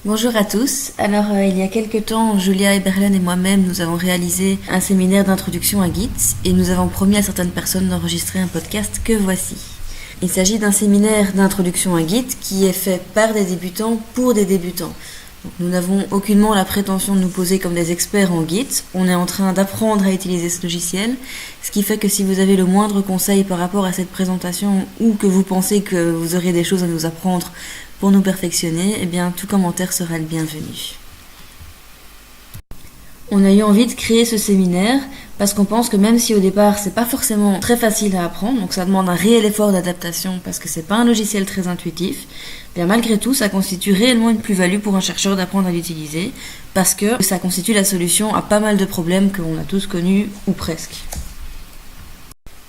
Bonjour à tous. Il y a quelques temps, Julia Eberlen et moi-même, nous avons réalisé un séminaire d'introduction à Git et nous avons promis à certaines personnes d'enregistrer un podcast que voici. Il s'agit d'un séminaire d'introduction à Git qui est fait par des débutants pour des débutants. Donc, nous n'avons aucunement la prétention de nous poser comme des experts en Git. On est en train d'apprendre à utiliser ce logiciel, ce qui fait que si vous avez le moindre conseil par rapport à cette présentation ou que vous pensez que vous aurez des choses à nous apprendre pour nous perfectionner, eh bien tout commentaire sera le bienvenu. On a eu envie de créer ce séminaire parce qu'on pense que même si au départ c'est pas forcément très facile à apprendre, donc ça demande un réel effort d'adaptation parce que c'est pas un logiciel très intuitif, bien malgré tout ça constitue réellement une plus-value pour un chercheur d'apprendre à l'utiliser parce que ça constitue la solution à pas mal de problèmes que l'on a tous connus ou presque.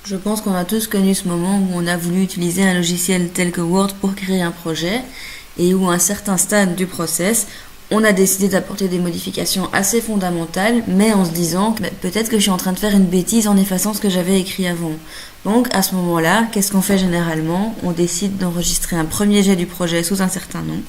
Je pense qu'on a tous connu ce moment où on a voulu utiliser un logiciel tel que Word pour créer un projet et où à un certain stade du process, on a décidé d'apporter des modifications assez fondamentales, mais en se disant que peut-être que je suis en train de faire une bêtise en effaçant ce que j'avais écrit avant. Donc à ce moment-là, qu'est-ce qu'on fait généralement ? On décide d'enregistrer un premier jet du projet sous un certain nom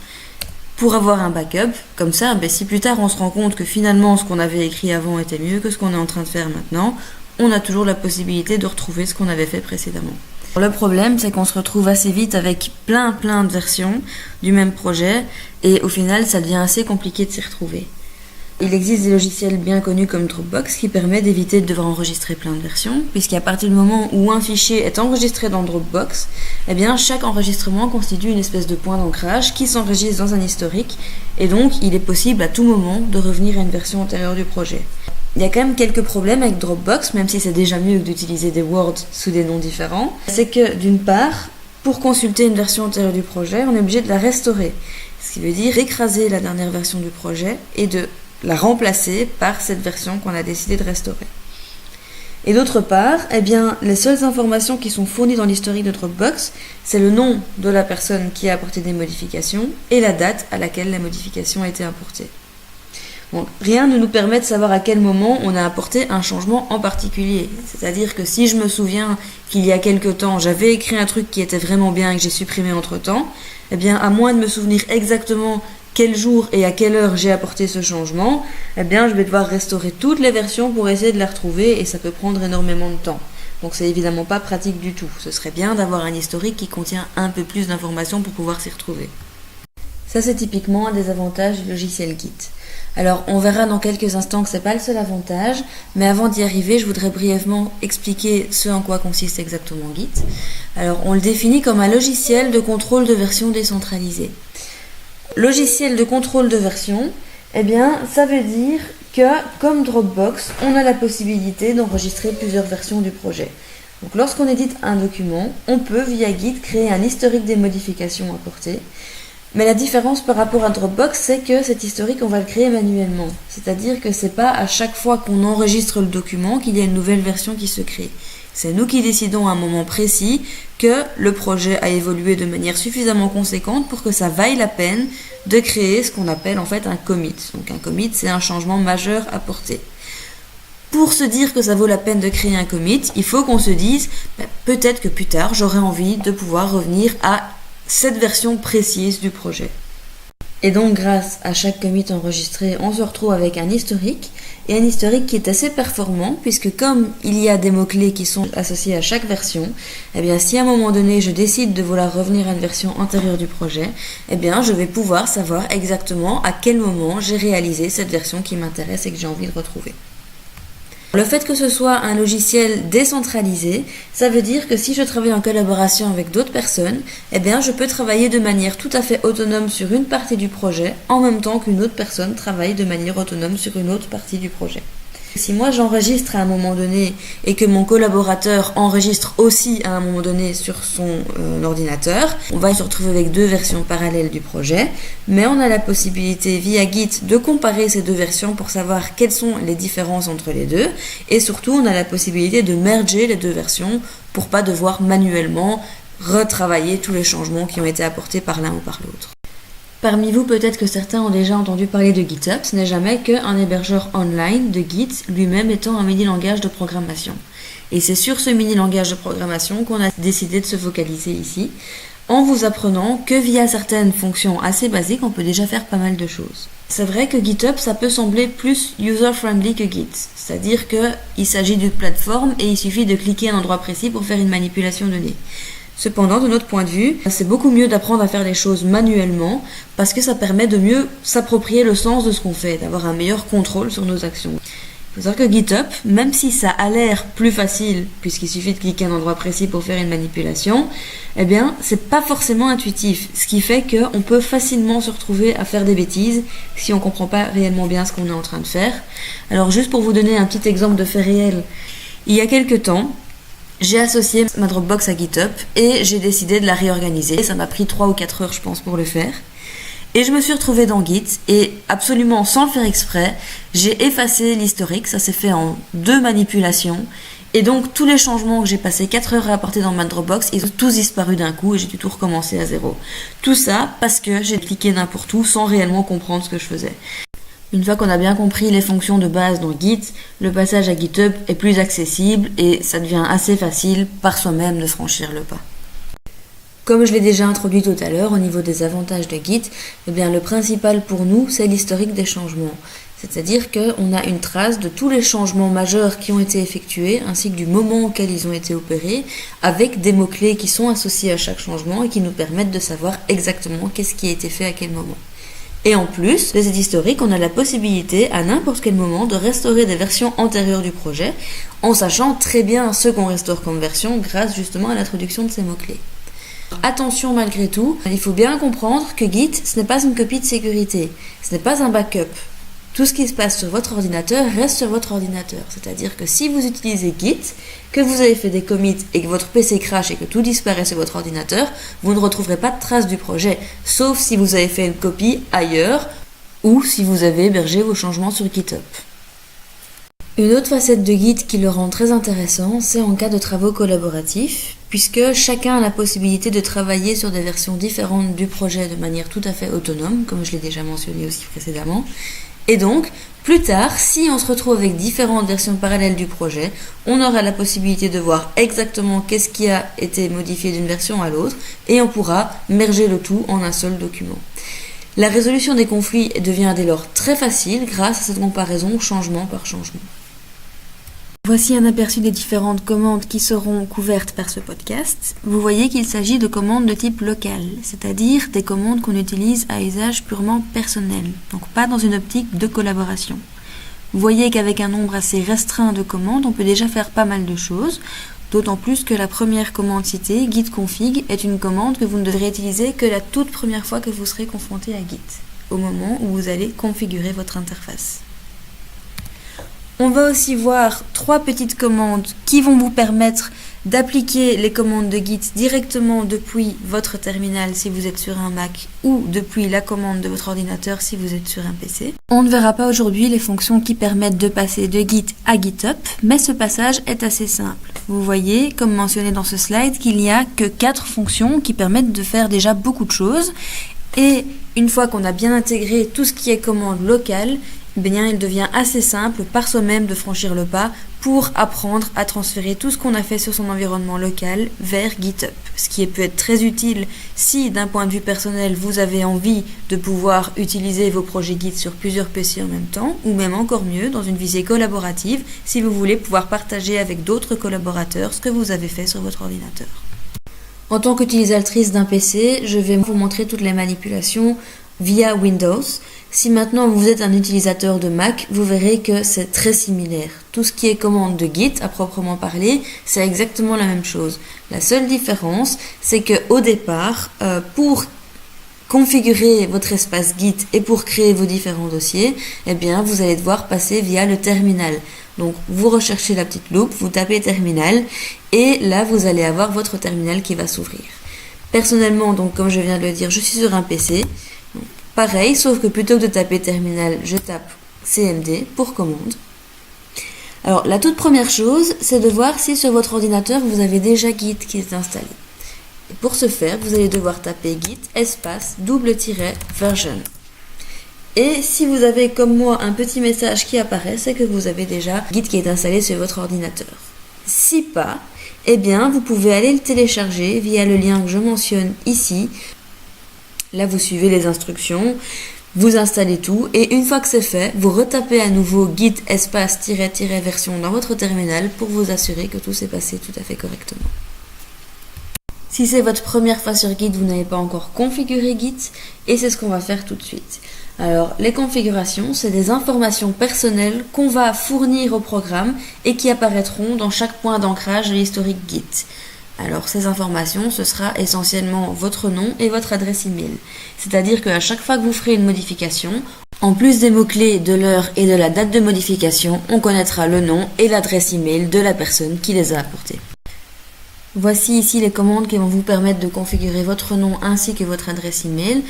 pour avoir un backup. Comme ça, si plus tard on se rend compte que finalement ce qu'on avait écrit avant était mieux que ce qu'on est en train de faire maintenant, on a toujours la possibilité de retrouver ce qu'on avait fait précédemment. Le problème, c'est qu'on se retrouve assez vite avec plein de versions du même projet et au final, ça devient assez compliqué de s'y retrouver. Il existe des logiciels bien connus comme Dropbox qui permettent d'éviter de devoir enregistrer plein de versions, puisqu'à partir du moment où un fichier est enregistré dans Dropbox, eh bien chaque enregistrement constitue une espèce de point d'ancrage qui s'enregistre dans un historique et donc il est possible à tout moment de revenir à une version antérieure du projet. Il y a quand même quelques problèmes avec Dropbox, même si c'est déjà mieux que d'utiliser des Word sous des noms différents. C'est que d'une part, pour consulter une version antérieure du projet, on est obligé de la restaurer. Ce qui veut dire écraser la dernière version du projet et de la remplacer par cette version qu'on a décidé de restaurer. Et d'autre part, les seules informations qui sont fournies dans l'historique de Dropbox, c'est le nom de la personne qui a apporté des modifications et la date à laquelle la modification a été apportée. Donc, rien ne nous permet de savoir à quel moment on a apporté un changement en particulier. C'est-à-dire que si je me souviens qu'il y a quelque temps, j'avais écrit un truc qui était vraiment bien et que j'ai supprimé entre-temps, à moins de me souvenir exactement quel jour et à quelle heure j'ai apporté ce changement, je vais devoir restaurer toutes les versions pour essayer de les retrouver et ça peut prendre énormément de temps. Donc c'est évidemment pas pratique du tout. Ce serait bien d'avoir un historique qui contient un peu plus d'informations pour pouvoir s'y retrouver. Ça c'est typiquement un des avantages du logiciel Git. Alors on verra dans quelques instants que c'est pas le seul avantage, mais avant d'y arriver, je voudrais brièvement expliquer ce en quoi consiste exactement Git. Alors on le définit comme un logiciel de contrôle de version décentralisé. Logiciel de contrôle de version, ça veut dire que, comme Dropbox, on a la possibilité d'enregistrer plusieurs versions du projet. Donc lorsqu'on édite un document, on peut via Git créer un historique des modifications apportées. Mais la différence par rapport à Dropbox, c'est que cet historique, on va le créer manuellement. C'est-à-dire que c'est pas à chaque fois qu'on enregistre le document qu'il y a une nouvelle version qui se crée. C'est nous qui décidons à un moment précis que le projet a évolué de manière suffisamment conséquente pour que ça vaille la peine de créer ce qu'on appelle en fait un commit. Donc un commit, c'est un changement majeur apporté. Pour se dire que ça vaut la peine de créer un commit, il faut qu'on se dise peut-être que plus tard, j'aurai envie de pouvoir revenir à cette version précise du projet. Et donc grâce à chaque commit enregistré, on se retrouve avec un historique, et un historique qui est assez performant, puisque comme il y a des mots-clés qui sont associés à chaque version, si à un moment donné je décide de vouloir revenir à une version antérieure du projet, je vais pouvoir savoir exactement à quel moment j'ai réalisé cette version qui m'intéresse et que j'ai envie de retrouver. Le fait que ce soit un logiciel décentralisé, ça veut dire que si je travaille en collaboration avec d'autres personnes, je peux travailler de manière tout à fait autonome sur une partie du projet, en même temps qu'une autre personne travaille de manière autonome sur une autre partie du projet. Si moi j'enregistre à un moment donné et que mon collaborateur enregistre aussi à un moment donné sur son ordinateur, on va se retrouver avec deux versions parallèles du projet, mais on a la possibilité via Git de comparer ces deux versions pour savoir quelles sont les différences entre les deux, et surtout on a la possibilité de merger les deux versions pour pas devoir manuellement retravailler tous les changements qui ont été apportés par l'un ou par l'autre. Parmi vous, peut-être que certains ont déjà entendu parler de GitHub. Ce n'est jamais qu'un hébergeur online de Git, lui-même étant un mini-langage de programmation. Et c'est sur ce mini-langage de programmation qu'on a décidé de se focaliser ici, en vous apprenant que via certaines fonctions assez basiques, on peut déjà faire pas mal de choses. C'est vrai que GitHub, ça peut sembler plus user-friendly que Git, c'est-à-dire qu'il s'agit d'une plateforme et il suffit de cliquer à un endroit précis pour faire une manipulation donnée. Cependant, de notre point de vue, c'est beaucoup mieux d'apprendre à faire les choses manuellement parce que ça permet de mieux s'approprier le sens de ce qu'on fait, d'avoir un meilleur contrôle sur nos actions. Il faut savoir que GitHub, même si ça a l'air plus facile, puisqu'il suffit de cliquer à un endroit précis pour faire une manipulation, eh bien, c'est pas forcément intuitif, ce qui fait qu'on peut facilement se retrouver à faire des bêtises si on comprend pas réellement bien ce qu'on est en train de faire. Alors, juste pour vous donner un petit exemple de fait réel, il y a quelques temps, j'ai associé ma Dropbox à GitHub et j'ai décidé de la réorganiser. Ça m'a pris 3 ou 4 heures, je pense, pour le faire. Et je me suis retrouvée dans Git et absolument sans le faire exprès, j'ai effacé l'historique, ça s'est fait en 2 manipulations. Et donc tous les changements que j'ai passé 4 heures à apporter dans ma Dropbox, ils ont tous disparu d'un coup et j'ai dû tout recommencer à zéro. Tout ça parce que j'ai cliqué n'importe où sans réellement comprendre ce que je faisais. Une fois qu'on a bien compris les fonctions de base dans Git, le passage à GitHub est plus accessible et ça devient assez facile par soi-même de franchir le pas. Comme je l'ai déjà introduit tout à l'heure, au niveau des avantages de Git, eh bien, le principal pour nous, c'est l'historique des changements. C'est-à-dire qu'on a une trace de tous les changements majeurs qui ont été effectués, ainsi que du moment auquel ils ont été opérés, avec des mots-clés qui sont associés à chaque changement et qui nous permettent de savoir exactement qu'est-ce qui a été fait à quel moment. Et en plus de cet historique, on a la possibilité à n'importe quel moment de restaurer des versions antérieures du projet, en sachant très bien ce qu'on restaure comme version grâce justement à l'introduction de ces mots-clés. Attention malgré tout, il faut bien comprendre que Git, ce n'est pas une copie de sécurité, ce n'est pas un backup. Tout ce qui se passe sur votre ordinateur reste sur votre ordinateur. C'est-à-dire que si vous utilisez Git, que vous avez fait des commits et que votre PC crache et que tout disparaît sur votre ordinateur, vous ne retrouverez pas de traces du projet, sauf si vous avez fait une copie ailleurs ou si vous avez hébergé vos changements sur GitHub. Une autre facette de Git qui le rend très intéressant, c'est en cas de travaux collaboratifs, puisque chacun a la possibilité de travailler sur des versions différentes du projet de manière tout à fait autonome, comme je l'ai déjà mentionné aussi précédemment. Et donc, plus tard, si on se retrouve avec différentes versions parallèles du projet, on aura la possibilité de voir exactement qu'est-ce qui a été modifié d'une version à l'autre, et on pourra merger le tout en un seul document. La résolution des conflits devient dès lors très facile grâce à cette comparaison changement par changement. Voici un aperçu des différentes commandes qui seront couvertes par ce podcast. Vous voyez qu'il s'agit de commandes de type local, c'est-à-dire des commandes qu'on utilise à usage purement personnel, donc pas dans une optique de collaboration. Vous voyez qu'avec un nombre assez restreint de commandes, on peut déjà faire pas mal de choses, d'autant plus que la première commande citée, git config, est une commande que vous ne devrez utiliser que la toute première fois que vous serez confronté à Git, au moment où vous allez configurer votre interface. On va aussi voir 3 petites commandes qui vont vous permettre d'appliquer les commandes de Git directement depuis votre terminal si vous êtes sur un Mac ou depuis la commande de votre ordinateur si vous êtes sur un PC. On ne verra pas aujourd'hui les fonctions qui permettent de passer de Git à GitHub, mais ce passage est assez simple. Vous voyez, comme mentionné dans ce slide, qu'il n'y a que 4 fonctions qui permettent de faire déjà beaucoup de choses. Et une fois qu'on a bien intégré tout ce qui est commande locale, bien, il devient assez simple par soi-même de franchir le pas pour apprendre à transférer tout ce qu'on a fait sur son environnement local vers GitHub. Ce qui peut être très utile si, d'un point de vue personnel, vous avez envie de pouvoir utiliser vos projets Git sur plusieurs PC en même temps, ou même encore mieux, dans une visée collaborative, si vous voulez pouvoir partager avec d'autres collaborateurs ce que vous avez fait sur votre ordinateur. En tant qu'utilisatrice d'un PC, je vais vous montrer toutes les manipulations via Windows. Si maintenant vous êtes un utilisateur de Mac, vous verrez que c'est très similaire. Tout ce qui est commande de Git, à proprement parler, c'est exactement la même chose. La seule différence, c'est qu'au départ, pour configurer votre espace Git et pour créer vos différents dossiers, eh bien, vous allez devoir passer via le terminal. Donc, vous recherchez la petite loupe, vous tapez terminal, et là, vous allez avoir votre terminal qui va s'ouvrir. Personnellement, donc, comme je viens de le dire, je suis sur un PC. Pareil, sauf que plutôt que de taper terminal, je tape cmd pour commande. Alors, la toute première chose, c'est de voir si sur votre ordinateur, vous avez déjà Git qui est installé. Et pour ce faire, vous allez devoir taper git espace --version. Et si vous avez comme moi un petit message qui apparaît, c'est que vous avez déjà Git qui est installé sur votre ordinateur. Si pas, Eh bien, vous pouvez aller le télécharger via le lien que je mentionne ici. Là, vous suivez les instructions, vous installez tout et une fois que c'est fait, vous retapez à nouveau git espace -- version dans votre terminal pour vous assurer que tout s'est passé tout à fait correctement. Si c'est votre première fois sur Git, vous n'avez pas encore configuré Git et c'est ce qu'on va faire tout de suite. Alors, les configurations, c'est des informations personnelles qu'on va fournir au programme et qui apparaîtront dans chaque point d'ancrage de l'historique Git. Alors, ces informations, ce sera essentiellement votre nom et votre adresse email. C'est-à-dire qu'à chaque fois que vous ferez une modification, en plus des mots-clés de l'heure et de la date de modification, on connaîtra le nom et l'adresse email de la personne qui les a apportés. Voici ici les commandes qui vont vous permettre de configurer votre nom ainsi que votre adresse email.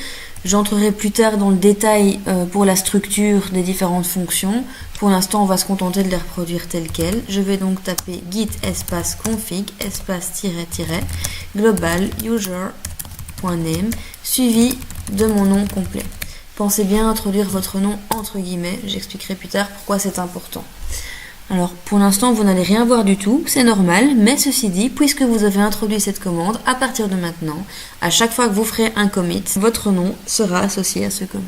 J'entrerai plus tard dans le détail pour la structure des différentes fonctions. Pour l'instant, on va se contenter de les reproduire telles quelles. Je vais donc taper git espace config espace -- global user.name suivi de mon nom complet. Pensez bien à introduire votre nom entre guillemets. J'expliquerai plus tard pourquoi c'est important. Alors, pour l'instant, vous n'allez rien voir du tout, c'est normal, mais ceci dit, puisque vous avez introduit cette commande, à partir de maintenant, à chaque fois que vous ferez un commit, votre nom sera associé à ce commit.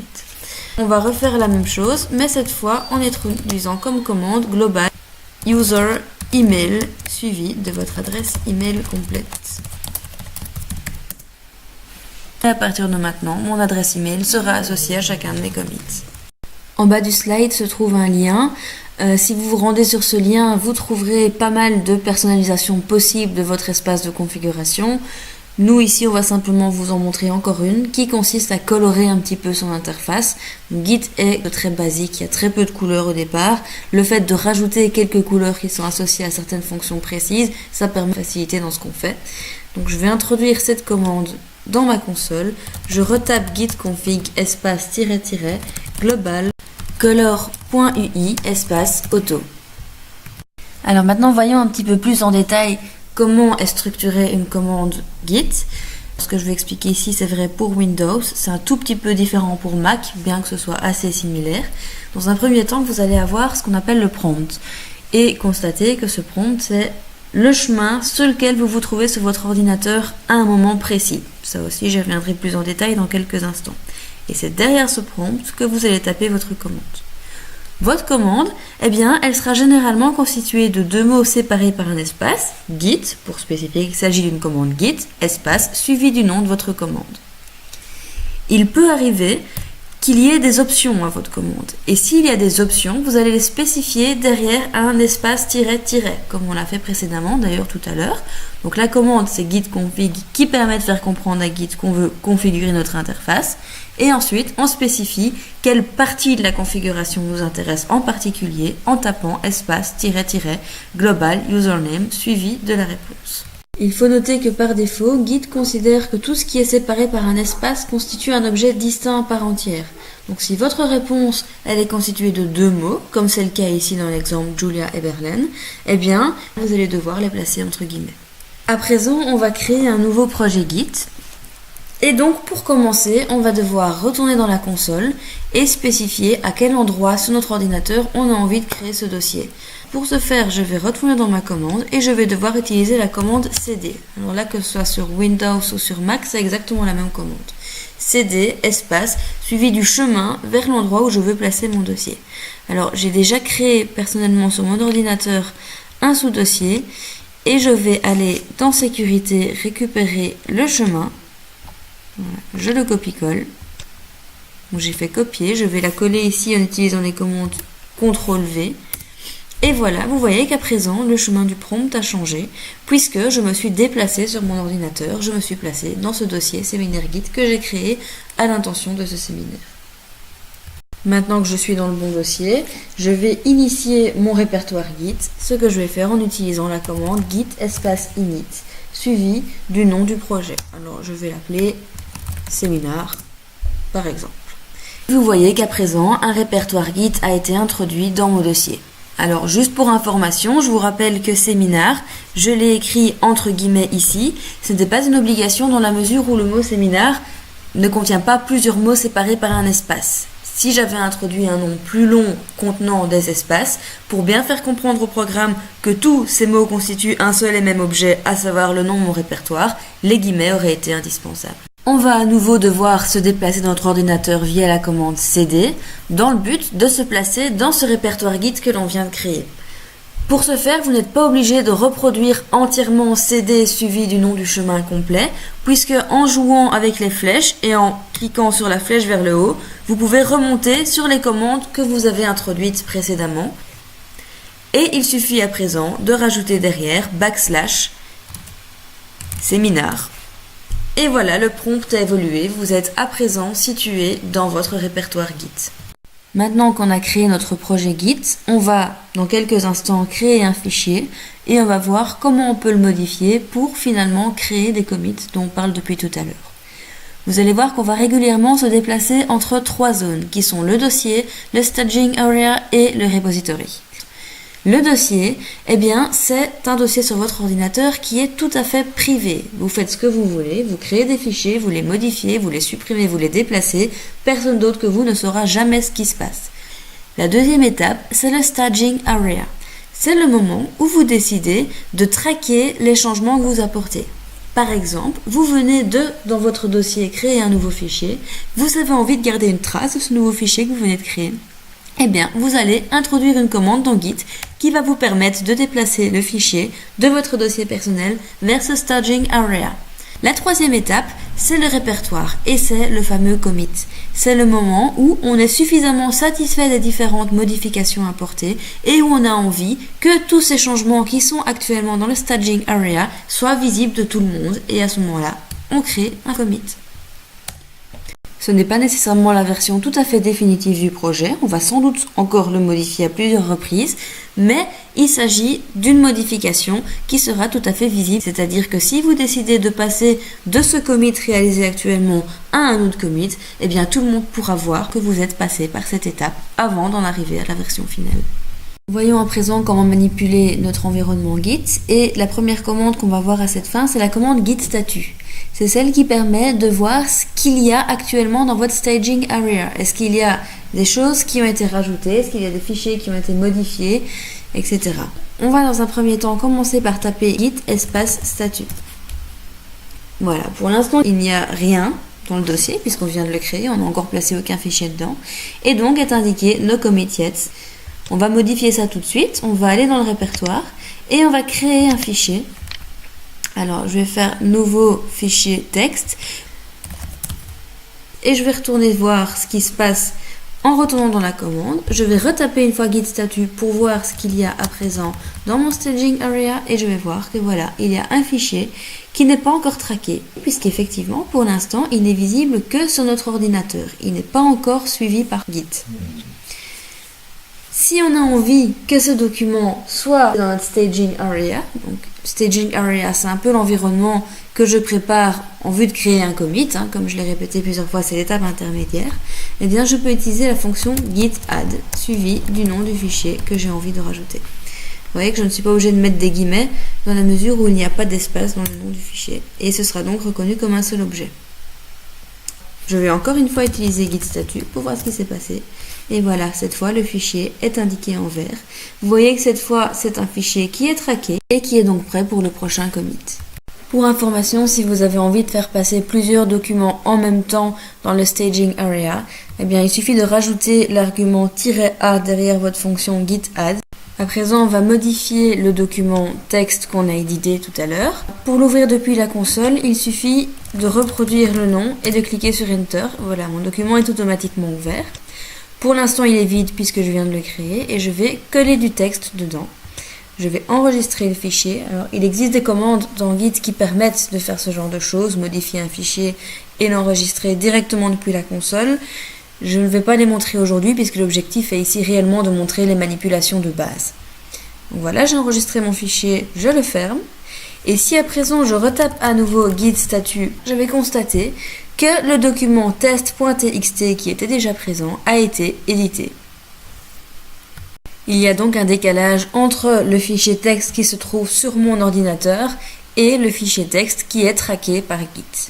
On va refaire la même chose, mais cette fois en introduisant comme commande global user email suivi de votre adresse email complète. Et à partir de maintenant, mon adresse email sera associée à chacun de mes commits. En bas du slide se trouve un lien. Si vous vous rendez sur ce lien, vous trouverez pas mal de personnalisation possible de votre espace de configuration. Nous, ici, on va simplement vous en montrer encore une qui consiste à colorer un petit peu son interface. Git est très basique, il y a très peu de couleurs au départ. Le fait de rajouter quelques couleurs qui sont associées à certaines fonctions précises, ça permet de faciliter dans ce qu'on fait. Donc, je vais introduire cette commande dans ma console. Je retape git config espace -- global color.ui espace auto. Alors maintenant, voyons un petit peu plus en détail comment est structurée une commande Git. Ce que je vais expliquer ici, c'est vrai pour Windows. C'est un tout petit peu différent pour Mac, bien que ce soit assez similaire. Dans un premier temps, vous allez avoir ce qu'on appelle le prompt. Et constatez que ce prompt, c'est le chemin sur lequel vous vous trouvez sur votre ordinateur à un moment précis. Ça aussi, j'y reviendrai plus en détail dans quelques instants. Et c'est derrière ce prompt que vous allez taper votre commande. Votre commande, eh bien, elle sera généralement constituée de deux mots séparés par un espace, git, pour spécifier qu'il s'agit d'une commande git, espace, suivi du nom de votre commande. Il peut arriver qu'il y ait des options à votre commande. Et s'il y a des options, vous allez les spécifier derrière un espace -- comme on l'a fait précédemment, d'ailleurs tout à l'heure. Donc la commande, c'est git config qui permet de faire comprendre à Git qu'on veut configurer notre interface. Et ensuite, on spécifie quelle partie de la configuration nous intéresse en particulier en tapant espace -- global username suivi de la réponse. Il faut noter que par défaut, Git considère que tout ce qui est séparé par un espace constitue un objet distinct à part entière. Donc si votre réponse elle est constituée de deux mots, comme c'est le cas ici dans l'exemple Julia et Berlin, eh bien, vous allez devoir les placer entre guillemets. À présent, on va créer un nouveau projet Git. Et donc, pour commencer, on va devoir retourner dans la console et spécifier à quel endroit sur notre ordinateur on a envie de créer ce dossier. Pour ce faire, je vais retourner dans ma commande et je vais devoir utiliser la commande cd. Alors là, que ce soit sur Windows ou sur Mac, c'est exactement la même commande. cd, espace, suivi du chemin vers l'endroit où je veux placer mon dossier. Alors, j'ai déjà créé personnellement sur mon ordinateur un sous-dossier et je vais aller dans sécurité récupérer le chemin. Voilà, je le copie-colle. Donc j'ai fait copier, je vais la coller ici en utilisant les commandes CTRL-V. Et voilà, vous voyez qu'à présent, le chemin du prompt a changé, puisque je me suis déplacée sur mon ordinateur, je me suis placée dans ce dossier séminaire Git que j'ai créé à l'intention de ce séminaire. Maintenant que je suis dans le bon dossier, je vais initier mon répertoire Git, ce que je vais faire en utilisant la commande git espace init, suivi du nom du projet. Alors je vais l'appeler séminaire, par exemple. Vous voyez qu'à présent, un répertoire Git a été introduit dans mon dossier. Alors, juste pour information, je vous rappelle que séminaire, je l'ai écrit entre guillemets ici. Ce n'est pas une obligation dans la mesure où le mot séminaire ne contient pas plusieurs mots séparés par un espace. si j'avais introduit un nom plus long contenant des espaces, pour bien faire comprendre au programme que tous ces mots constituent un seul et même objet, à savoir le nom de mon répertoire, les guillemets auraient été indispensables. On va à nouveau devoir se déplacer dans notre ordinateur via la commande cd, dans le but de se placer dans ce répertoire guide que l'on vient de créer. Pour ce faire, vous n'êtes pas obligé de reproduire entièrement cd suivi du nom du chemin complet, puisque en jouant avec les flèches et en cliquant sur la flèche vers le haut, vous pouvez remonter sur les commandes que vous avez introduites précédemment. Et il suffit à présent de rajouter derrière / séminaire. Et voilà, le prompt a évolué, vous êtes à présent situé dans votre répertoire Git. Maintenant qu'on a créé notre projet Git, on va dans quelques instants créer un fichier et on va voir comment on peut le modifier pour finalement créer des commits dont on parle depuis tout à l'heure. Vous allez voir qu'on va régulièrement se déplacer entre 3 zones qui sont le dossier, le staging area et le repository. Le dossier, eh bien, c'est un dossier sur votre ordinateur qui est tout à fait privé. Vous faites ce que vous voulez, vous créez des fichiers, vous les modifiez, vous les supprimez, vous les déplacez. Personne d'autre que vous ne saura jamais ce qui se passe. La deuxième étape, c'est le staging area. C'est le moment où vous décidez de traquer les changements que vous apportez. Par exemple, vous venez dans votre dossier, créer un nouveau fichier. Vous avez envie de garder une trace de ce nouveau fichier que vous venez de créer. Eh bien, vous allez introduire une commande dans Git qui va vous permettre de déplacer le fichier de votre dossier personnel vers ce staging area. La troisième étape, c'est le répertoire et c'est le fameux commit. C'est le moment où on est suffisamment satisfait des différentes modifications apportées et où on a envie que tous ces changements qui sont actuellement dans le staging area soient visibles de tout le monde et à ce moment-là, on crée un commit. Ce n'est pas nécessairement la version tout à fait définitive du projet, on va sans doute encore le modifier à plusieurs reprises, mais il s'agit d'une modification qui sera tout à fait visible, c'est-à-dire que si vous décidez de passer de ce commit réalisé actuellement à un autre commit, eh bien tout le monde pourra voir que vous êtes passé par cette étape avant d'en arriver à la version finale. Voyons à présent comment manipuler notre environnement Git et la première commande qu'on va voir à cette fin, c'est la commande git statut. C'est celle qui permet de voir ce qu'il y a actuellement dans votre staging area. Est-ce qu'il y a des choses qui ont été rajoutées, est-ce qu'il y a des fichiers qui ont été modifiés, etc. On va dans un premier temps commencer par taper git espace statut. Voilà, pour l'instant il n'y a rien dans le dossier puisqu'on vient de le créer, on n'a encore placé aucun fichier dedans. Et donc est indiqué no commit yet. On va modifier ça tout de suite, on va aller dans le répertoire et on va créer un fichier. Alors, je vais faire nouveau fichier texte et je vais retourner voir ce qui se passe en retournant dans la commande. Je vais retaper une fois git statut pour voir ce qu'il y a à présent dans mon staging area et je vais voir que voilà, il y a un fichier qui n'est pas encore traqué puisqu'effectivement, pour l'instant, il n'est visible que sur notre ordinateur. Il n'est pas encore suivi par Git. Si on a envie que ce document soit dans notre staging area, donc staging area c'est un peu l'environnement que je prépare en vue de créer un commit, comme je l'ai répété plusieurs fois, c'est l'étape intermédiaire, eh bien je peux utiliser la fonction git add suivi du nom du fichier que j'ai envie de rajouter. Vous voyez que je ne suis pas obligée de mettre des guillemets dans la mesure où il n'y a pas d'espace dans le nom du fichier et ce sera donc reconnu comme un seul objet. Je vais encore une fois utiliser git statut pour voir ce qui s'est passé. Et voilà, cette fois, le fichier est indiqué en vert. Vous voyez que cette fois, c'est un fichier qui est traqué et qui est donc prêt pour le prochain commit. Pour information, si vous avez envie de faire passer plusieurs documents en même temps dans le staging area, eh bien, il suffit de rajouter l'argument "-a" derrière votre fonction git add. À présent, on va modifier le document texte qu'on a édité tout à l'heure. Pour l'ouvrir depuis la console, il suffit de reproduire le nom et de cliquer sur Enter. Voilà, mon document est automatiquement ouvert. Pour l'instant, il est vide puisque je viens de le créer et je vais coller du texte dedans. Je vais enregistrer le fichier. Alors, il existe des commandes dans Git qui permettent de faire ce genre de choses, modifier un fichier et l'enregistrer directement depuis la console. Je ne vais pas les montrer aujourd'hui puisque l'objectif est ici réellement de montrer les manipulations de base. Donc voilà, j'ai enregistré mon fichier, je le ferme. Et si à présent je retape à nouveau git statut, je vais constater que le document test.txt qui était déjà présent a été édité. Il y a donc un décalage entre le fichier texte qui se trouve sur mon ordinateur et le fichier texte qui est traqué par Git.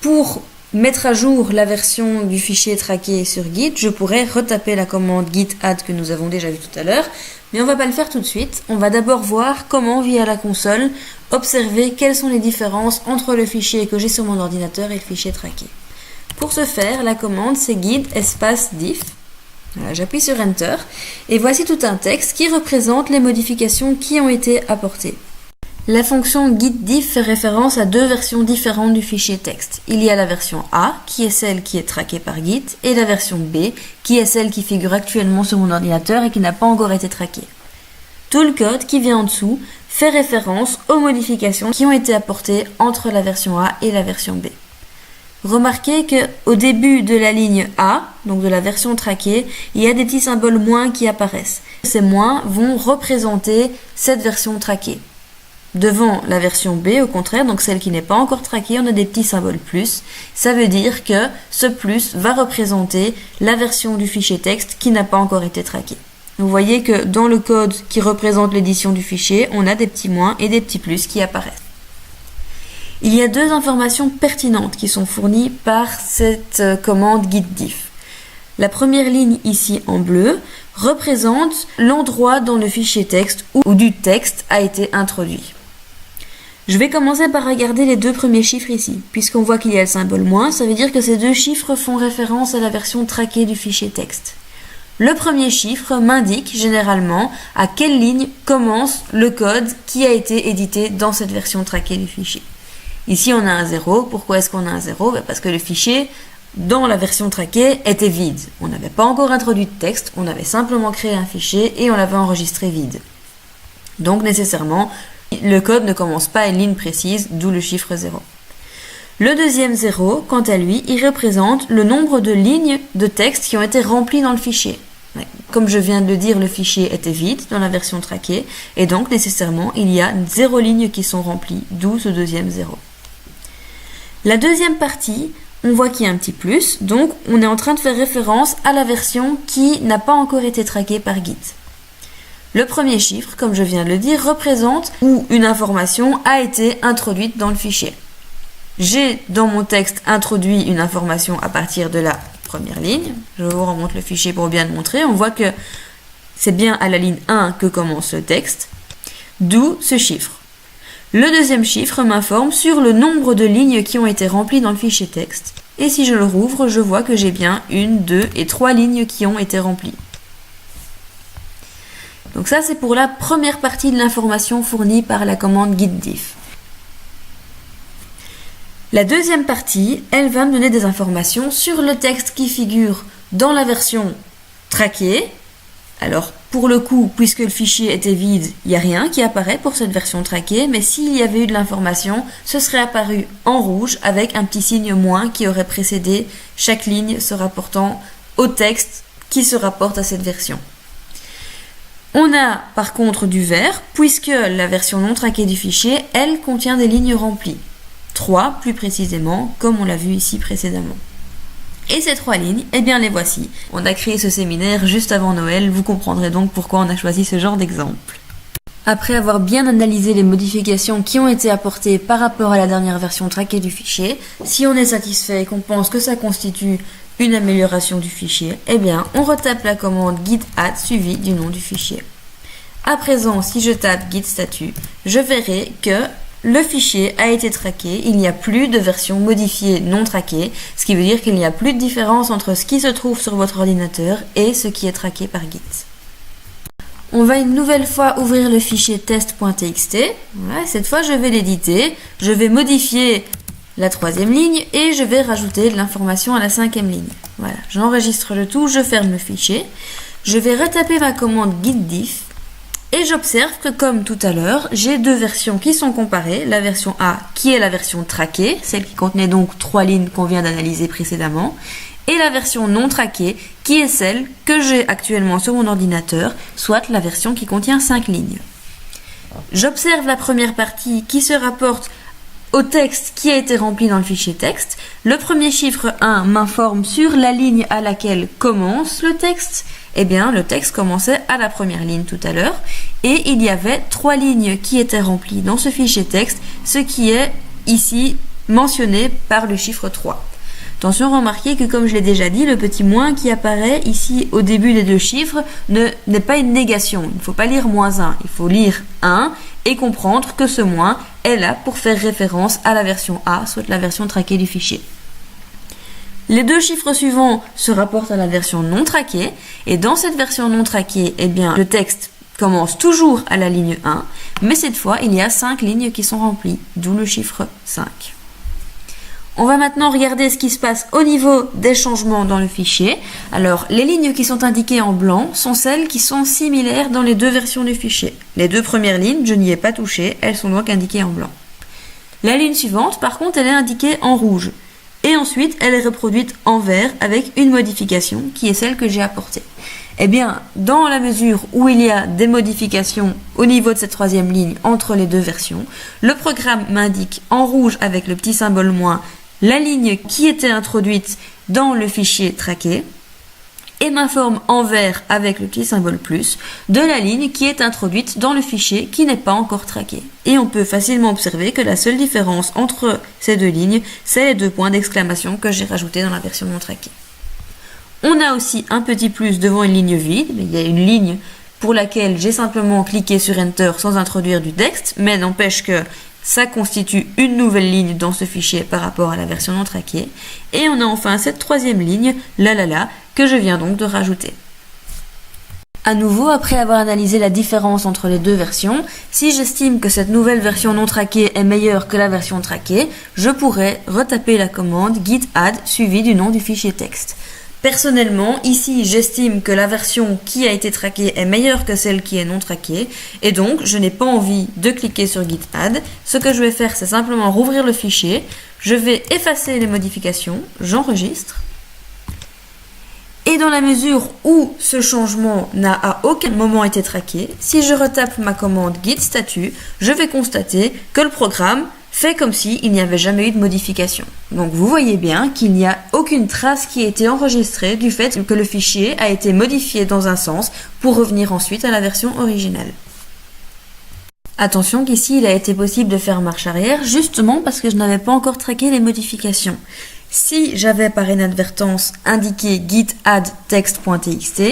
Pour mettre à jour la version du fichier traqué sur Git, je pourrais retaper la commande git add que nous avons déjà vue tout à l'heure, mais on ne va pas le faire tout de suite. On va d'abord voir comment, via la console, observer quelles sont les différences entre le fichier que j'ai sur mon ordinateur et le fichier traqué. Pour ce faire, la commande c'est git espace diff. Voilà, j'appuie sur Enter et voici tout un texte qui représente les modifications qui ont été apportées. La fonction gitdiff fait référence à deux versions différentes du fichier texte. Il y a la version A, qui est celle qui est traquée par Git, et la version B, qui est celle qui figure actuellement sur mon ordinateur et qui n'a pas encore été traquée. Tout le code qui vient en dessous fait référence aux modifications qui ont été apportées entre la version A et la version B. Remarquez qu'au début de la ligne A, donc de la version traquée, il y a des petits symboles moins qui apparaissent. Ces moins vont représenter cette version traquée. Devant la version B, au contraire, donc celle qui n'est pas encore traquée, on a des petits symboles plus. Ça veut dire que ce plus va représenter la version du fichier texte qui n'a pas encore été traquée. Vous voyez que dans le code qui représente l'édition du fichier, on a des petits moins et des petits plus qui apparaissent. Il y a deux informations pertinentes qui sont fournies par cette commande gitdiff. La première ligne ici en bleu représente l'endroit dans le fichier texte où du texte a été introduit. Je vais commencer par regarder les deux premiers chiffres ici. Puisqu'on voit qu'il y a le symbole moins, ça veut dire que ces deux chiffres font référence à la version traquée du fichier texte. Le premier chiffre m'indique généralement à quelle ligne commence le code qui a été édité dans cette version traquée du fichier. Ici on a un 0. Pourquoi est-ce qu'on a un 0 ? Parce que le fichier, dans la version traquée, était vide. On n'avait pas encore introduit de texte, on avait simplement créé un fichier et on l'avait enregistré vide. Donc nécessairement, le code ne commence pas à une ligne précise, d'où le chiffre 0. Le deuxième 0, quant à lui, il représente le nombre de lignes de texte qui ont été remplies dans le fichier. Comme je viens de le dire, le fichier était vide dans la version traquée, et donc nécessairement, il y a 0 lignes qui sont remplies, d'où ce deuxième 0. La deuxième partie, on voit qu'il y a un petit plus, donc on est en train de faire référence à la version qui n'a pas encore été traquée par Git. Le premier chiffre, comme je viens de le dire, représente où une information a été introduite dans le fichier. J'ai dans mon texte introduit une information à partir de la première ligne. Je vous remonte le fichier pour bien le montrer. On voit que c'est bien à la ligne 1 que commence le texte, d'où ce chiffre. Le deuxième chiffre m'informe sur le nombre de lignes qui ont été remplies dans le fichier texte. Et si je le rouvre, je vois que j'ai bien 1, 2 et 3 lignes qui ont été remplies. Donc ça, c'est pour la première partie de l'information fournie par la commande gitdiff. La deuxième partie, elle va me donner des informations sur le texte qui figure dans la version traquée. Alors, pour le coup, puisque le fichier était vide, il n'y a rien qui apparaît pour cette version traquée, mais s'il y avait eu de l'information, ce serait apparu en rouge avec un petit signe moins qui aurait précédé chaque ligne se rapportant au texte qui se rapporte à cette version. On a par contre du vert, puisque la version non traquée du fichier, elle, contient des lignes remplies. 3 plus précisément, comme on l'a vu ici précédemment. Et ces 3 lignes, eh bien les voici. On a créé ce séminaire juste avant Noël, vous comprendrez donc pourquoi on a choisi ce genre d'exemple. Après avoir bien analysé les modifications qui ont été apportées par rapport à la dernière version traquée du fichier, si on est satisfait et qu'on pense que ça constitue une amélioration du fichier, eh bien on retape la commande git add suivie du nom du fichier. À présent, si je tape git statut, je verrai que le fichier a été traqué, il n'y a plus de version modifiée non traquée, ce qui veut dire qu'il n'y a plus de différence entre ce qui se trouve sur votre ordinateur et ce qui est traqué par Git. On va une nouvelle fois ouvrir le fichier test.txt. Voilà, cette fois je vais l'éditer, je vais modifier la 3e ligne et je vais rajouter de l'information à la 5e ligne. Voilà, j'enregistre le tout, je ferme le fichier. Je vais retaper ma commande gitdiff et j'observe que comme tout à l'heure, j'ai deux versions qui sont comparées. La version A qui est la version traquée, celle qui contenait donc 3 lignes qu'on vient d'analyser précédemment, et la version non traquée qui est celle que j'ai actuellement sur mon ordinateur, soit la version qui contient 5 lignes. J'observe la première partie qui se rapporte au texte qui a été rempli dans le fichier texte. Le premier chiffre 1 m'informe sur la ligne à laquelle commence le texte. Eh bien, le texte commençait à la première ligne tout à l'heure et il y avait 3 lignes qui étaient remplies dans ce fichier texte, ce qui est ici mentionné par le chiffre 3. Attention, remarquez que comme je l'ai déjà dit, le petit moins qui apparaît ici au début des deux chiffres n'est pas une négation. Il ne faut pas lire -1, il faut lire 1 et comprendre que ce moins est là pour faire référence à la version A, soit la version traquée du fichier. Les deux chiffres suivants se rapportent à la version non traquée, et dans cette version non traquée, eh bien, le texte commence toujours à la ligne 1, mais cette fois, il y a 5 lignes qui sont remplies, d'où le chiffre 5. On va maintenant regarder ce qui se passe au niveau des changements dans le fichier. Alors, les lignes qui sont indiquées en blanc sont celles qui sont similaires dans les deux versions du fichier. Les deux premières lignes, je n'y ai pas touché, elles sont donc indiquées en blanc. La ligne suivante, par contre, elle est indiquée en rouge. Et ensuite, elle est reproduite en vert avec une modification qui est celle que j'ai apportée. Eh bien, dans la mesure où il y a des modifications au niveau de cette troisième ligne entre les deux versions, le programme m'indique en rouge avec le petit symbole moins la ligne qui était introduite dans le fichier traqué et m'informe en vert avec le petit symbole plus de la ligne qui est introduite dans le fichier qui n'est pas encore traqué. Et on peut facilement observer que la seule différence entre ces deux lignes, c'est les 2 points d'exclamation que j'ai rajoutés dans la version non traquée. On a aussi un petit plus devant une ligne vide, mais il y a une ligne pour laquelle j'ai simplement cliqué sur Enter sans introduire du texte, mais n'empêche que ça constitue une nouvelle ligne dans ce fichier par rapport à la version non traquée. Et on a enfin cette troisième ligne, la, que je viens donc de rajouter. À nouveau, après avoir analysé la différence entre les deux versions, si j'estime que cette nouvelle version non traquée est meilleure que la version traquée, je pourrais retaper la commande git add suivie du nom du fichier texte. Personnellement, ici, j'estime que la version qui a été traquée est meilleure que celle qui est non traquée, et donc je n'ai pas envie de cliquer sur Git Add. Ce que je vais faire, c'est simplement rouvrir le fichier, je vais effacer les modifications, j'enregistre, et dans la mesure où ce changement n'a à aucun moment été traqué, si je retape ma commande git statut, je vais constater que le programme fait comme s'il n'y avait jamais eu de modification. Donc vous voyez bien qu'il n'y a aucune trace qui a été enregistrée du fait que le fichier a été modifié dans un sens pour revenir ensuite à la version originale. Attention qu'ici il a été possible de faire marche arrière justement parce que je n'avais pas encore traqué les modifications. Si j'avais par inadvertance indiqué git add text.txt,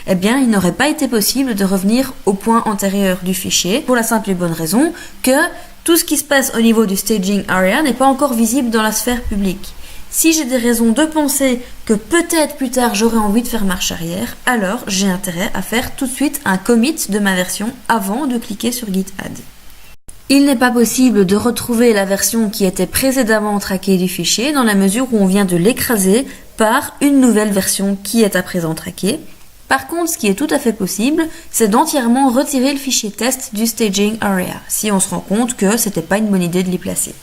eh bien il n'aurait pas été possible de revenir au point antérieur du fichier pour la simple et bonne raison que tout ce qui se passe au niveau du staging area n'est pas encore visible dans la sphère publique. Si j'ai des raisons de penser que peut-être plus tard j'aurai envie de faire marche arrière, alors j'ai intérêt à faire tout de suite un commit de ma version avant de cliquer sur git add. Il n'est pas possible de retrouver la version qui était précédemment traquée du fichier dans la mesure où on vient de l'écraser par une nouvelle version qui est à présent traquée. Par contre, ce qui est tout à fait possible, c'est d'entièrement retirer le fichier test du staging area, si on se rend compte que c'était pas une bonne idée de l'y placer.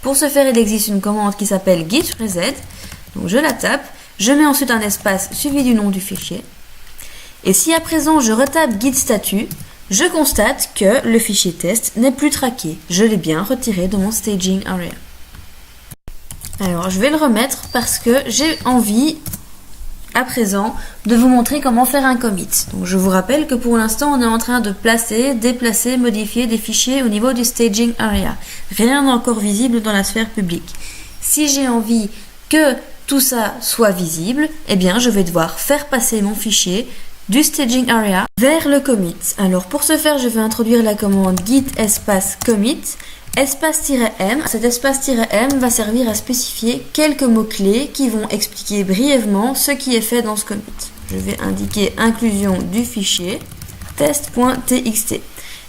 Pour ce faire, il existe une commande qui s'appelle git reset, donc je la tape, je mets ensuite un espace suivi du nom du fichier, et si à présent je retape git statut, je constate que le fichier test n'est plus traqué, je l'ai bien retiré de mon staging area. Alors je vais le remettre parce que j'ai envie à présent de vous montrer comment faire un commit. Donc je vous rappelle que pour l'instant on est en train de placer, déplacer, modifier des fichiers au niveau du staging area. Rien n'est encore visible dans la sphère publique. Si j'ai envie que tout ça soit visible, eh bien je vais devoir faire passer mon fichier du staging area vers le commit. Alors pour ce faire, je vais introduire la commande git espace commit espace-m. Cet espace-m va servir à spécifier quelques mots-clés qui vont expliquer brièvement ce qui est fait dans ce commit. Je vais indiquer inclusion du fichier test.txt.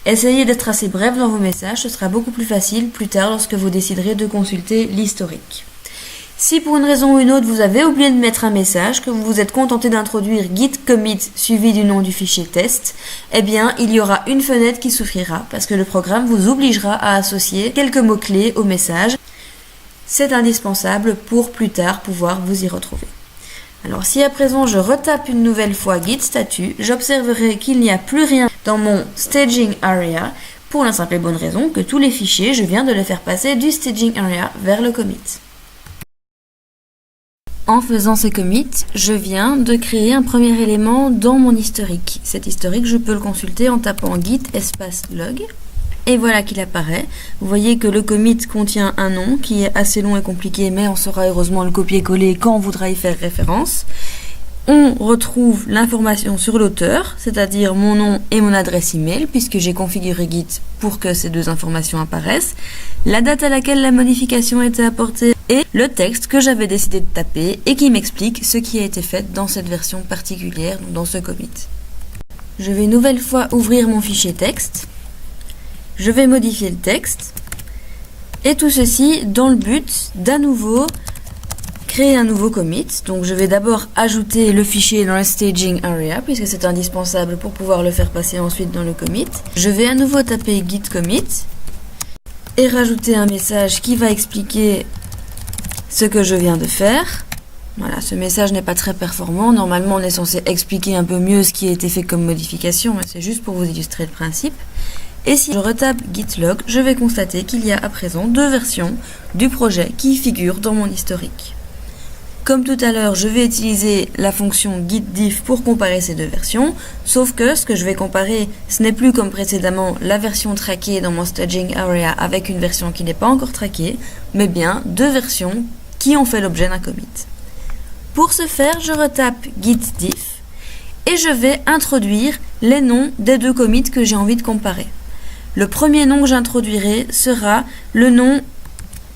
Essayez d'être assez bref dans vos messages, ce sera beaucoup plus facile plus tard lorsque vous déciderez de consulter l'historique. Si pour une raison ou une autre vous avez oublié de mettre un message, que vous vous êtes contenté d'introduire git commit suivi du nom du fichier test, eh bien il y aura une fenêtre qui s'ouvrira parce que le programme vous obligera à associer quelques mots-clés au message. C'est indispensable pour plus tard pouvoir vous y retrouver. Alors si à présent je retape une nouvelle fois git statut, j'observerai qu'il n'y a plus rien dans mon staging area pour la simple et bonne raison que tous les fichiers, je viens de les faire passer du staging area vers le commit. En faisant ce commit, je viens de créer un premier élément dans mon historique. Cet historique, je peux le consulter en tapant git espace log. Et voilà qu'il apparaît. Vous voyez que le commit contient un nom qui est assez long et compliqué, mais on saura heureusement le copier-coller quand on voudra y faire référence. On retrouve l'information sur l'auteur, c'est-à-dire mon nom et mon adresse email, puisque j'ai configuré Git pour que ces deux informations apparaissent, la date à laquelle la modification a été apportée et le texte que j'avais décidé de taper et qui m'explique ce qui a été fait dans cette version particulière, dans ce commit. Je vais une nouvelle fois ouvrir mon fichier texte, je vais modifier le texte, et tout ceci dans le but d'à nouveau créer un nouveau commit. Donc je vais d'abord ajouter le fichier dans le staging area puisque c'est indispensable pour pouvoir le faire passer ensuite dans le commit. Je vais à nouveau taper git commit et rajouter un message qui va expliquer ce que je viens de faire. Voilà, ce message n'est pas très performant. Normalement, on est censé expliquer un peu mieux ce qui a été fait comme modification, mais c'est juste pour vous illustrer le principe. Et si je retape git log, je vais constater qu'il y a à présent deux versions du projet qui figurent dans mon historique. Comme tout à l'heure, je vais utiliser la fonction gitdiff pour comparer ces deux versions, sauf que ce que je vais comparer, ce n'est plus comme précédemment la version traquée dans mon staging area avec une version qui n'est pas encore traquée, mais bien deux versions qui ont fait l'objet d'un commit. Pour ce faire, je retape gitdiff et je vais introduire les noms des deux commits que j'ai envie de comparer. Le premier nom que j'introduirai sera le nom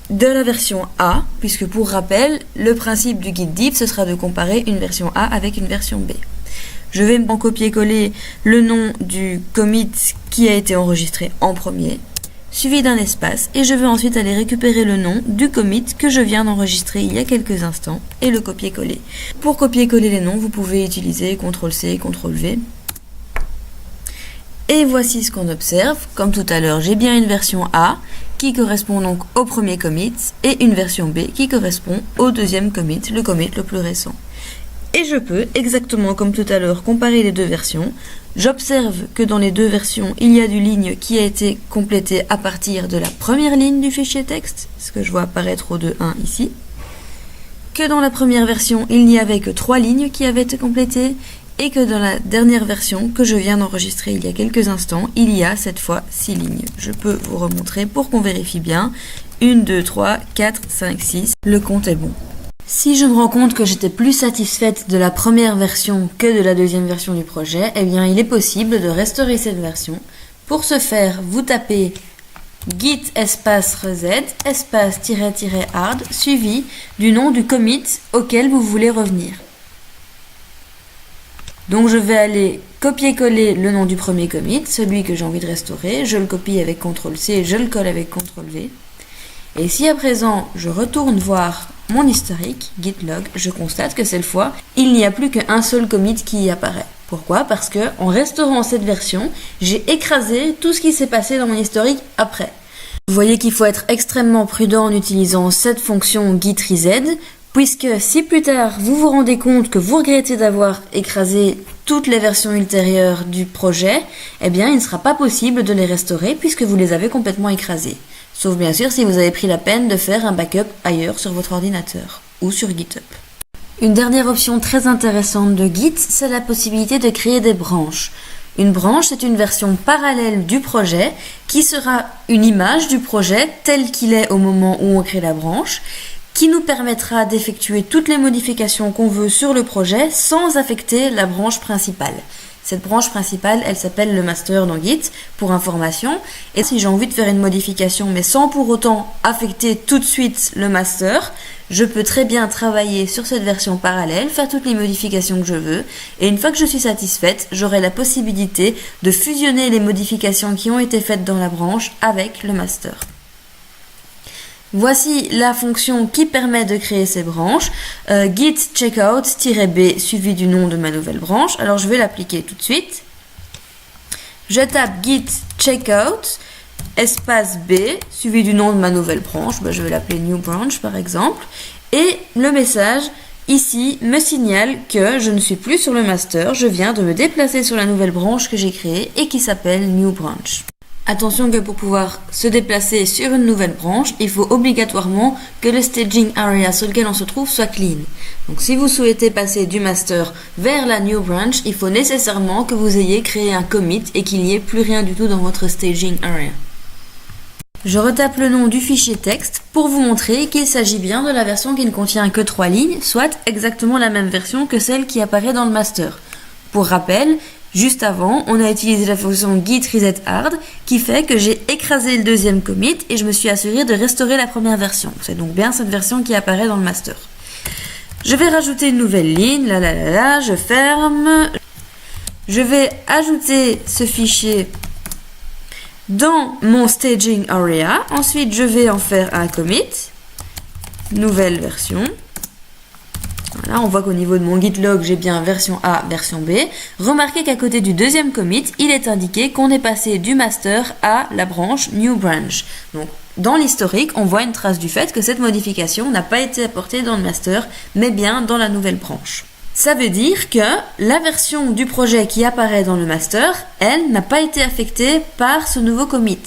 de la version A, puisque pour rappel, le principe du gitdiff, ce sera de comparer une version A avec une version B. Je vais en copier-coller le nom du commit qui a été enregistré en premier, suivi d'un espace, et je vais ensuite aller récupérer le nom du commit que je viens d'enregistrer il y a quelques instants et le copier-coller. Pour copier-coller les noms, vous pouvez utiliser CTRL-C, CTRL-V. Et voici ce qu'on observe. Comme tout à l'heure, j'ai bien une version A qui correspond donc au premier commit et une version B qui correspond au deuxième commit, le commit le plus récent. Et je peux, exactement comme tout à l'heure, comparer les deux versions. J'observe que dans les deux versions, il y a du ligne qui a été complétée à partir de la première ligne du fichier texte, ce que je vois apparaître au 2.1 ici. Que dans la première version, il n'y avait que 3 lignes qui avaient été complétées, et que dans la dernière version que je viens d'enregistrer il y a quelques instants, il y a cette fois 6 lignes. Je peux vous remontrer pour qu'on vérifie bien. 1, 2, 3, 4, 5, 6. Le compte est bon. Si je me rends compte que j'étais plus satisfaite de la première version que de la deuxième version du projet, eh bien il est possible de restaurer cette version. Pour ce faire, vous tapez git espace reset espace --hard suivi du nom du commit auquel vous voulez revenir. Donc je vais aller copier-coller le nom du premier commit, celui que j'ai envie de restaurer, je le copie avec CTRL-C et je le colle avec CTRL-V. Et si à présent je retourne voir mon historique, git log, je constate que cette fois, il n'y a plus qu'un seul commit qui y apparaît. Pourquoi ? Parce que en restaurant cette version, j'ai écrasé tout ce qui s'est passé dans mon historique après. Vous voyez qu'il faut être extrêmement prudent en utilisant cette fonction git reset, puisque si plus tard vous vous rendez compte que vous regrettez d'avoir écrasé toutes les versions ultérieures du projet, eh bien il ne sera pas possible de les restaurer puisque vous les avez complètement écrasées. Sauf bien sûr si vous avez pris la peine de faire un backup ailleurs sur votre ordinateur ou sur GitHub. Une dernière option très intéressante de Git, c'est la possibilité de créer des branches. Une branche, c'est une version parallèle du projet qui sera une image du projet tel qu'il est au moment où on crée la branche, qui nous permettra d'effectuer toutes les modifications qu'on veut sur le projet sans affecter la branche principale. Cette branche principale, elle s'appelle le master dans Git, pour information. Et si j'ai envie de faire une modification, mais sans pour autant affecter tout de suite le master, je peux très bien travailler sur cette version parallèle, faire toutes les modifications que je veux. Et une fois que je suis satisfaite, j'aurai la possibilité de fusionner les modifications qui ont été faites dans la branche avec le master. Voici la fonction qui permet de créer ces branches, git checkout-b suivi du nom de ma nouvelle branche. Alors je vais l'appliquer tout de suite. Je tape git checkout espace b suivi du nom de ma nouvelle branche. Je vais l'appeler new branch par exemple. Et le message ici me signale que je ne suis plus sur le master. Je viens de me déplacer sur la nouvelle branche que j'ai créée et qui s'appelle new branch. Attention que pour pouvoir se déplacer sur une nouvelle branche, il faut obligatoirement que le staging area sur lequel on se trouve soit clean. Donc si vous souhaitez passer du master vers la new branch, il faut nécessairement que vous ayez créé un commit et qu'il n'y ait plus rien du tout dans votre staging area. Je retape le nom du fichier texte pour vous montrer qu'il s'agit bien de la version qui ne contient que 3 lignes, soit exactement la même version que celle qui apparaît dans le master. Pour rappel, juste avant, on a utilisé la fonction git reset hard qui fait que j'ai écrasé le deuxième commit et je me suis assuré de restaurer la première version. C'est donc bien cette version qui apparaît dans le master. Je vais rajouter une nouvelle ligne, je ferme. Je vais ajouter ce fichier dans mon staging area. Ensuite, je vais en faire un commit. Nouvelle version. Voilà, on voit qu'au niveau de mon git log, j'ai bien version A, version B. Remarquez qu'à côté du deuxième commit, il est indiqué qu'on est passé du master à la branche new branch. Donc, dans l'historique, on voit une trace du fait que cette modification n'a pas été apportée dans le master, mais bien dans la nouvelle branche. Ça veut dire que la version du projet qui apparaît dans le master, elle, n'a pas été affectée par ce nouveau commit.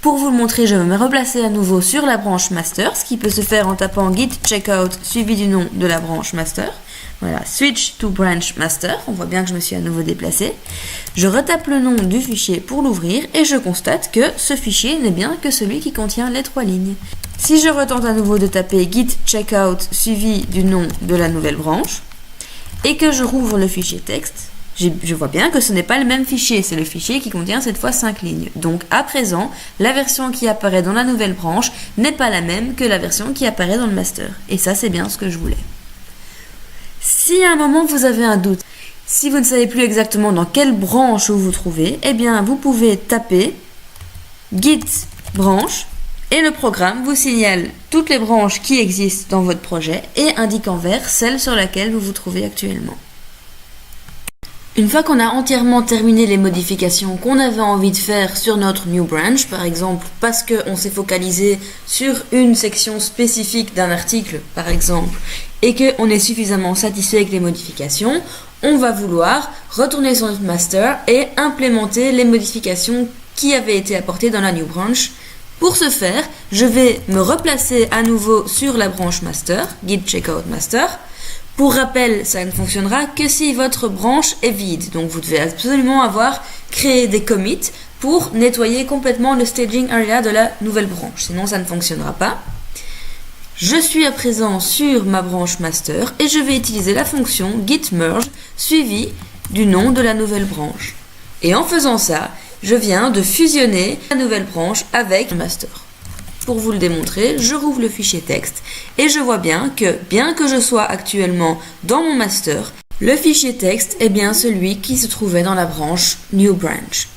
Pour vous le montrer, je vais me replacer à nouveau sur la branche master, ce qui peut se faire en tapant git checkout suivi du nom de la branche master. Voilà, switch to branch master, on voit bien que je me suis à nouveau déplacée. Je retape le nom du fichier pour l'ouvrir et je constate que ce fichier n'est bien que celui qui contient les 3 lignes. Si je retente à nouveau de taper git checkout suivi du nom de la nouvelle branche et que je rouvre le fichier texte, je vois bien que ce n'est pas le même fichier, c'est le fichier qui contient cette fois 5 lignes. Donc à présent, la version qui apparaît dans la nouvelle branche n'est pas la même que la version qui apparaît dans le master. Et ça, c'est bien ce que je voulais. Si à un moment vous avez un doute, si vous ne savez plus exactement dans quelle branche vous vous trouvez, eh bien vous pouvez taper git branche et le programme vous signale toutes les branches qui existent dans votre projet et indique en vert celle sur laquelle vous vous trouvez actuellement. Une fois qu'on a entièrement terminé les modifications qu'on avait envie de faire sur notre new branch, par exemple parce qu'on s'est focalisé sur une section spécifique d'un article, par exemple, et qu'on est suffisamment satisfait avec les modifications, on va vouloir retourner sur notre master et implémenter les modifications qui avaient été apportées dans la new branch. Pour ce faire, je vais me replacer à nouveau sur la branche master, git checkout master. Pour rappel, ça ne fonctionnera que si votre branche est vide. Donc vous devez absolument avoir créé des commits pour nettoyer complètement le staging area de la nouvelle branche. Sinon, ça ne fonctionnera pas. Je suis à présent sur ma branche master et je vais utiliser la fonction git merge suivie du nom de la nouvelle branche. Et en faisant ça, je viens de fusionner la nouvelle branche avec le master. Pour vous le démontrer, je rouvre le fichier texte et je vois bien que je sois actuellement dans mon master, le fichier texte est bien celui qui se trouvait dans la branche New Branch.